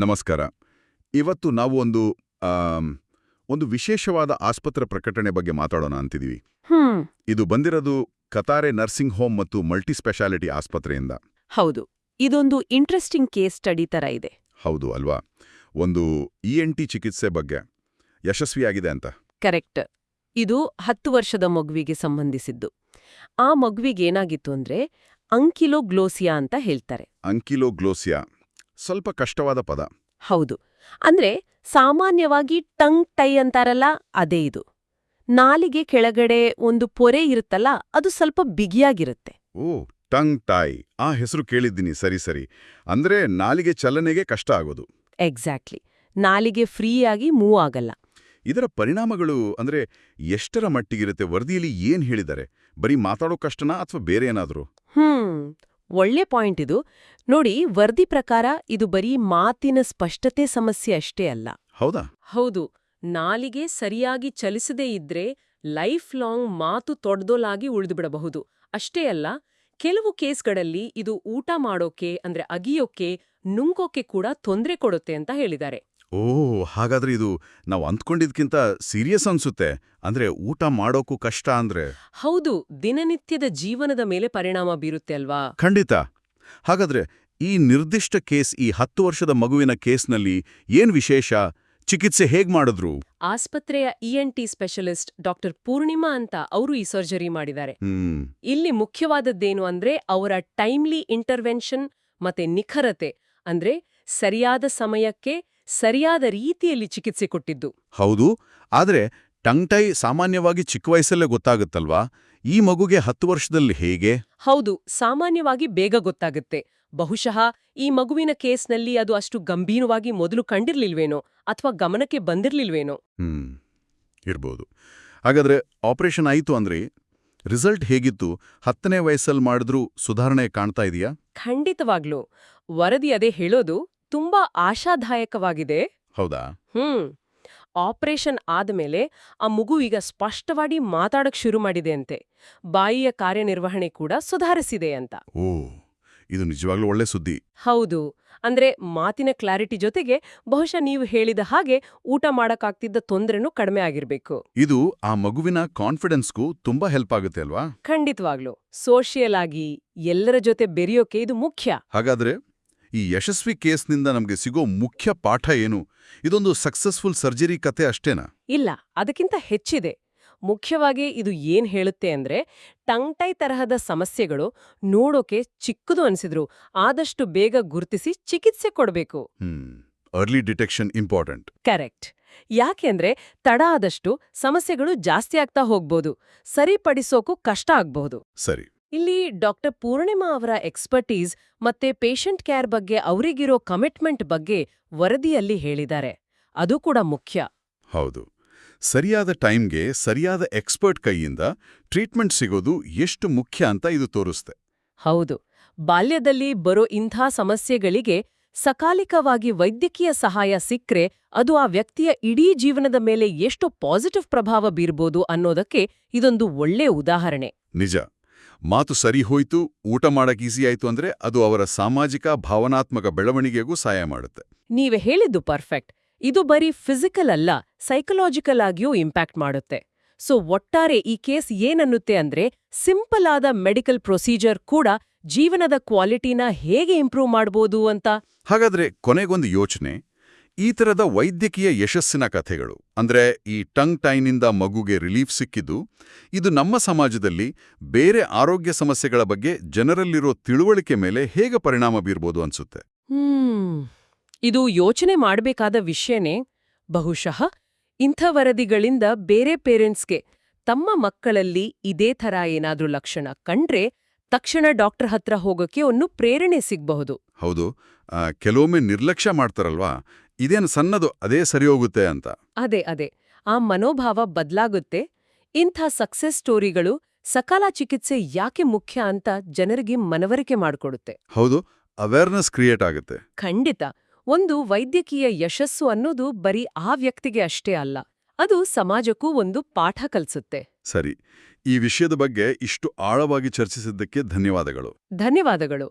ನಮಸ್ಕಾರ. ಇವತ್ತು ನಾವು ಆಮ್, ಒಂದು ವಿಶೇಷವಾದ ಆಸ್ಪತ್ರೆ ಪ್ರಕಟಣೆ ಬಗ್ಗೆ ಮಾತಾಡೋಣ ಅಂತಿದೀವಿ. ಇದು ಬಂದಿರೋದು ಕತಾರೆ ನರ್ಸಿಂಗ್ ಹೋಮ್ ಮತ್ತು ಮಲ್ಟಿ ಸ್ಪೆಷಾಲಿಟಿ ಆಸ್ಪತ್ರೆಯಿಂದ. ಹೌದು, ಇದೊಂದು ಇಂಟ್ರೆಸ್ಟಿಂಗ್ ಕೇಸ್ ಸ್ಟಡಿ ತರ ಇದೆ. ಹೌದು ಅಲ್ವಾ? ಒಂದು ENT ಚಿಕಿತ್ಸೆ ಬಗ್ಗೆ ಯಶಸ್ವಿಯಾಗಿದೆ ಅಂತ. ಕರೆಕ್ಟ್. ಇದು 10 ವರ್ಷದ ಮಗುವಿಗೆ ಸಂಬಂಧಿಸಿದ್ದು. ಆ ಮಗುವಿಗೇನಾಗಿತ್ತು ಅಂದ್ರೆ ಅಂಕಿಲೋಗ್ಲೋಸಿಯಾ ಅಂತ ಹೇಳ್ತಾರೆ. ಅಂಕಿಲೋಗ್ಲೋಸಿಯಾ ಸ್ವಲ್ಪ ಕಷ್ಟವಾದ ಪದ. ಹೌದು, ಅಂದ್ರೆ ಸಾಮಾನ್ಯವಾಗಿ ಟಂಗ್ ಟೈ ಅಂತಾರಲ್ಲ, ಅದೇ ಇದು. ನಾಲಿಗೆ ಕೆಳಗಡೆ ಒಂದು ಪೊರೆ ಇರುತ್ತಲ್ಲ, ಅದು ಸ್ವಲ್ಪ ಬಿಗಿಯಾಗಿರುತ್ತೆ. ಓ, ಟಂಗ್ ಟಾಯ್, ಆ ಹೆಸರು ಕೇಳಿದ್ದೀನಿ. ಸರಿ. ಅಂದ್ರೆ ನಾಲಿಗೆ ಚಲನೆಗೆ ಕಷ್ಟ ಆಗೋದು. ಎಕ್ಸಾಕ್ಟ್ಲಿ. ನಾಲಿಗೆ ಫ್ರೀಯಾಗಿ ಮೂವ್ ಆಗಲ್ಲ. ಇದರ ಪರಿಣಾಮಗಳು ಅಂದ್ರೆ ಎಷ್ಟರ ಮಟ್ಟಿಗಿರುತ್ತೆ? ವರದಿಯಲ್ಲಿ ಏನ್ ಹೇಳಿದ್ದಾರೆ? ಬರೀ ಮಾತಾಡೋ ಕಷ್ಟನಾ ಅಥವಾ ಬೇರೆ ಏನಾದರೂ? ಒಳ್ಳೆ ಪಾಯಿಂಟ್ ಇದು. ನೋಡಿ, ವರದಿ ಪ್ರಕಾರ ಇದು ಬರೀ ಮಾತಿನ ಸ್ಪಷ್ಟತೆ ಸಮಸ್ಯೆ ಅಷ್ಟೇ ಅಲ್ಲ. ಹೌದಾ? ಹೌದು. ನಾಲಿಗೆ ಸರಿಯಾಗಿ ಚಲಿಸದೇ ಇದ್ರೆ ಲೈಫ್ ಲಾಂಗ್ ಮಾತು ತೊಡ್ದೋಲಾಗಿ ಉಳಿದುಬಿಡಬಹುದು. ಅಷ್ಟೇ ಅಲ್ಲ, ಕೆಲವು ಕೇಸ್ಗಳಲ್ಲಿ ಇದು ಊಟ ಮಾಡೋಕೆ ಅಂದ್ರೆ ಅಗಿಯೋಕೆ, ನುಂಗೋಕೆ ಕೂಡ ತೊಂದರೆ ಕೊಡುತ್ತೆ ಅಂತ ಹೇಳಿದ್ದಾರೆ. ಹಾಗಾದ್ರೆ ಇದು ನಾವು ಅಂದ್ಕೊಂಡಿದ್ಕಿಂತ ಸೀರಿಯಸ್ ಅನ್ಸುತ್ತೆ. ಅಂದ್ರೆ ಊಟ ಮಾಡೋಕ್ಕೂ ಕಷ್ಟ ಅಂದ್ರೆ. ಹೌದು, ದಿನನಿತ್ಯದ ಜೀವನದ ಮೇಲೆ ಪರಿಣಾಮ ಬೀರುತ್ತೆ ಅಲ್ವಾ? ಖಂಡಿತ. ಹಾಗಾದ್ರೆ ಈ ನಿರ್ದಿಷ್ಟ ಕೇಸ್, ಈ 10 ವರ್ಷದ ಮಗುವಿನ ಕೇಸ್ನಲ್ಲಿ ಏನ್ ವಿಶೇಷ? ಚಿಕಿತ್ಸೆ ಹೇಗ್ ಮಾಡಿದ್ರು? ಆಸ್ಪತ್ರೆಯ ENT ಸ್ಪೆಷಲಿಸ್ಟ್ ಡಾಕ್ಟರ್ ಪೂರ್ಣಿಮಾ ಅಂತ ಅವರು ಈ ಸರ್ಜರಿ ಮಾಡಿದ್ದಾರೆ. ಇಲ್ಲಿ ಮುಖ್ಯವಾದದ್ದೇನು ಅಂದ್ರೆ ಅವರ ಟೈಮ್ಲಿ ಇಂಟರ್ವೆನ್ಷನ್ ಮತ್ತೆ ನಿಖರತೆ, ಅಂದ್ರೆ ಸರಿಯಾದ ಸಮಯಕ್ಕೆ ಸರಿಯಾದ ರೀತಿಯಲ್ಲಿ ಚಿಕಿತ್ಸೆ ಕೊಟ್ಟಿದ್ದು. ಹೌದು, ಆದ್ರೆ ಟಂಗ್ ಟೈ ಸಾಮಾನ್ಯವಾಗಿ ಚಿಕ್ಕ ವಯಸ್ಸಲ್ಲೇ ಗೊತ್ತಾಗುತ್ತಲ್ವಾ? ಈ ಮಗುಗೆ 10 ವರ್ಷದಲ್ಲಿ ಹೇಗೆ? ಹೌದು, ಸಾಮಾನ್ಯವಾಗಿ ಬೇಗ ಗೊತ್ತಾಗುತ್ತೆ. ಬಹುಶಃ ಈ ಮಗುವಿನ ಕೇಸ್ನಲ್ಲಿ ಅದು ಅಷ್ಟು ಗಂಭೀರವಾಗಿ ಮೊದಲು ಕಂಡಿರ್ಲಿಲ್ವೇನೋ ಅಥವಾ ಗಮನಕ್ಕೆ ಬಂದಿರ್ಲಿಲ್ವೇನೋ. ಇರ್ಬೋದು. ಹಾಗಾದ್ರೆ ಆಪರೇಷನ್ ಆಯಿತು ಅಂದ್ರೆ ರಿಸಲ್ಟ್ ಹೇಗಿತ್ತು? 10ನೇ ವಯಸ್ಸಲ್ಲಿ ಮಾಡಿದ್ರೂ ಸುಧಾರಣೆ ಕಾಣ್ತಾ ಇದೆಯಾ? ಖಂಡಿತವಾಗ್ಲೂ. ವರದಿ ಅದೇ ಹೇಳೋದು. ತುಂಬಾ ಆಶಾದಾಯಕವಾಗಿದೆ. ಹೌದಾ? ಆಪರೇಷನ್ ಆದಮೇಲೆ ಆ ಮಗು ಈಗ ಸ್ಪಷ್ಟವಾಗಿ ಮಾತಾಡಕ್ ಶುರು ಮಾಡಿದೆ ಅಂತೆ. ಬಾಯಿಯ ಕಾರ್ಯನಿರ್ವಹಣೆ ಕೂಡ ಸುಧಾರಿಸಿದೆ ಅಂತ. ಇದು ನಿಜವಾಗ್ಲೂ ಒಳ್ಳೆ ಸುದ್ದಿ. ಹೌದು, ಅಂದ್ರೆ ಮಾತಿನ ಕ್ಲಾರಿಟಿ ಜೊತೆಗೆ ಬಹುಶಃ ನೀವು ಹೇಳಿದ ಹಾಗೆ ಊಟ ಮಾಡಕ್ಕಾಗ್ತಿದ್ದ ತೊಂದರೆನೂ ಕಡಿಮೆ ಆಗಿರ್ಬೇಕು. ಇದು ಆ ಮಗುವಿನ ಕಾನ್ಫಿಡೆನ್ಸ್ಗೂ ತುಂಬಾ ಹೆಲ್ಪ್ ಆಗುತ್ತೆ ಅಲ್ವಾ? ಖಂಡಿತವಾಗ್ಲು. ಸೋಷಿಯಲ್ ಆಗಿ ಎಲ್ಲರ ಜೊತೆ ಬೆರೆಯೋಕೆ ಇದು ಮುಖ್ಯ. ಹಾಗಾದ್ರೆ ಈ ಯಶಸ್ವಿ ಕೇಸ್ನಿಂದ ನಮ್ಗೆ ಸಿಗೋ ಮುಖ್ಯ ಪಾಠ ಏನು? ಇದೊಂದು ಸಕ್ಸಸ್ಫುಲ್ ಸರ್ಜರಿ ಕತೆ ಅಷ್ಟೇನಾ? ಇಲ್ಲ, ಅದಕ್ಕಿಂತ ಹೆಚ್ಚಿದೆ. ಮುಖ್ಯವಾಗಿ ಇದು ಏನ್ ಹೇಳುತ್ತೆ ಅಂದ್ರೆ, ಟಂಗ್ ಟೈ ತರಹದ ಸಮಸ್ಯೆಗಳು ನೋಡೋಕೆ ಚಿಕ್ಕದು ಅನ್ಸಿದ್ರು ಆದಷ್ಟು ಬೇಗ ಗುರುತಿಸಿ ಚಿಕಿತ್ಸೆ ಕೊಡ್ಬೇಕು. Early detection important. ಕರೆಕ್ಟ್. ಯಾಕೆಂದ್ರೆ ತಡ ಆದಷ್ಟು ಸಮಸ್ಯೆಗಳು ಜಾಸ್ತಿ ಆಗ್ತಾ ಹೋಗ್ಬೋದು, ಸರಿಪಡಿಸೋಕು ಕಷ್ಟ ಆಗ್ಬಹುದು. ಸರಿ. ಇಲ್ಲಿ ಡಾಕ್ಟರ್ ಪೂರ್ಣಿಮಾ ಅವರ ಎಕ್ಸ್ಪರ್ಟೀಸ್ ಮತ್ತೆ ಪೇಷಂಟ್ ಕೇರ್ ಬಗ್ಗೆ ಅವರಿಗಿರೋ ಕಮಿಟ್ಮೆಂಟ್ ಬಗ್ಗೆ ವರದಿಯಲ್ಲಿ ಹೇಳಿದ್ದಾರೆ. ಅದು ಕೂಡ ಮುಖ್ಯ. ಹೌದು, ಸರಿಯಾದ ಟೈಮ್ಗೆ ಸರಿಯಾದ ಎಕ್ಸ್ಪರ್ಟ್ ಕೈಯಿಂದ ಟ್ರೀಟ್ಮೆಂಟ್ ಸಿಗೋದು ಎಷ್ಟು ಮುಖ್ಯ ಅಂತ ಇದು ತೋರಿಸುತ್ತೆ. ಹೌದು, ಬಾಲ್ಯದಲ್ಲಿ ಬರೋ ಇಂಥ ಸಮಸ್ಯೆಗಳಿಗೆ ಸಕಾಲಿಕವಾಗಿ ವೈದ್ಯಕೀಯ ಸಹಾಯ ಸಿಕ್ರೆ ಅದು ಆ ವ್ಯಕ್ತಿಯ ಇಡೀ ಜೀವನದ ಮೇಲೆ ಎಷ್ಟು ಪಾಸಿಟಿವ್ ಪ್ರಭಾವ ಬೀರ್ಬೋದು ಅನ್ನೋದಕ್ಕೆ ಇದೊಂದು ಒಳ್ಳೆ ಉದಾಹರಣೆ. ನಿಜ. ಮಾತು ಸರಿ ಹೋಯ್ತು, ಊಟ ಮಾಡಕ್ ಈಸಿ ಆಯ್ತು ಅಂದ್ರೆ ಅದು ಅವರ ಸಾಮಾಜಿಕ ಭಾವನಾತ್ಮಕ ಬೆಳವಣಿಗೆಗೂ ಸಹಾಯ ಮಾಡುತ್ತೆ. ನೀವೇ ಹೇಳಿದ್ದು ಪರ್ಫೆಕ್ಟ್. ಇದು ಬರೀ ಫಿಸಿಕಲ್ ಅಲ್ಲ, ಸೈಕಲಾಜಿಕಲ್ ಆಗಿಯೂ ಇಂಪ್ಯಾಕ್ಟ್ ಮಾಡುತ್ತೆ. ಸೊ ಒಟ್ಟಾರೆ ಈ ಕೇಸ್ ಏನನ್ನುತ್ತೆ ಅಂದ್ರೆ, ಸಿಂಪಲ್ ಆದ ಮೆಡಿಕಲ್ ಪ್ರೊಸೀಜರ್ ಕೂಡ ಜೀವನದ ಕ್ವಾಲಿಟಿನ ಹೇಗೆ ಇಂಪ್ರೂವ್ ಮಾಡ್ಬೋದು ಅಂತ. ಹಾಗಾದ್ರೆ ಕೊನೆಗೊಂದು ಯೋಚನೆ. ಈ ತರದ ವೈದ್ಯಕೀಯ ಯಶಸ್ಸಿನ ಕಥೆಗಳು, ಅಂದ್ರೆ ಈ ಟಂಗ್ ಟೈನಿಂದ ಮಗುಗೆ ರಿಲೀಫ್ ಸಿಕ್ಕಿದ್ದು, ಇದು ನಮ್ಮ ಸಮಾಜದಲ್ಲಿ ಬೇರೆ ಆರೋಗ್ಯ ಸಮಸ್ಯೆಗಳ ಬಗ್ಗೆ ಜನರಲ್ಲಿರೋ ತಿಳುವಳಿಕೆ ಮೇಲೆ ಹೇಗೆ ಪರಿಣಾಮ ಬೀರ್ಬೋದು ಅನ್ಸುತ್ತೆ? ಇದು ಯೋಚನೆ ಮಾಡಬೇಕಾದ ವಿಷಯನೇ. ಬಹುಶಃ ಇಂಥ ವರದಿಗಳಿಂದ ಬೇರೆ ಪೇರೆಂಟ್ಸ್ಗೆ ತಮ್ಮ ಮಕ್ಕಳಲ್ಲಿ ಇದೇ ಥರ ಏನಾದ್ರೂ ಲಕ್ಷಣ ಕಂಡ್ರೆ ತಕ್ಷಣ ಡಾಕ್ಟರ್ ಹತ್ರ ಹೋಗೋಕೆ ಒಂದು ಪ್ರೇರಣೆ ಸಿಗಬಹುದು. ಹೌದು, ಕೆಲವೊಮ್ಮೆ ನಿರ್ಲಕ್ಷ್ಯ ಮಾಡ್ತಾರಲ್ವಾ, ಇದೇನು ಸಣ್ಣದು, ಅದೇ ಸರಿ ಹೋಗುತ್ತೆ ಅಂತ. ಅದೇ ಆ ಮನೋಭಾವ ಬದಲಾಗುತ್ತೆ. ಇಂಥ ಸಕ್ಸೆಸ್ ಸ್ಟೋರಿಗಳು ಸಕಾಲ ಚಿಕಿತ್ಸೆ ಯಾಕೆ ಮುಖ್ಯ ಅಂತ ಜನರಿಗೆ ಮನವರಿಕೆ ಮಾಡಿಕೊಡುತ್ತೆ. ಹೌದು, ಅವೇರ್ನೆಸ್ ಕ್ರಿಯೇಟ್ ಆಗುತ್ತೆ. ಖಂಡಿತ. ಒಂದು ವೈದ್ಯಕೀಯ ಯಶಸ್ಸು ಅನ್ನೋದು ಬರೀ ಆ ವ್ಯಕ್ತಿಗೆ ಅಷ್ಟೇ ಅಲ್ಲ, ಅದು ಸಮಾಜಕ್ಕೂ ಒಂದು ಪಾಠ ಕಲಿಸುತ್ತೆ. ಸರಿ, ಈ ವಿಷಯದ ಬಗ್ಗೆ ಇಷ್ಟು ಆಳವಾಗಿ ಚರ್ಚಿಸಿದ್ದಕ್ಕೆ ಧನ್ಯವಾದಗಳು. ಧನ್ಯವಾದಗಳು.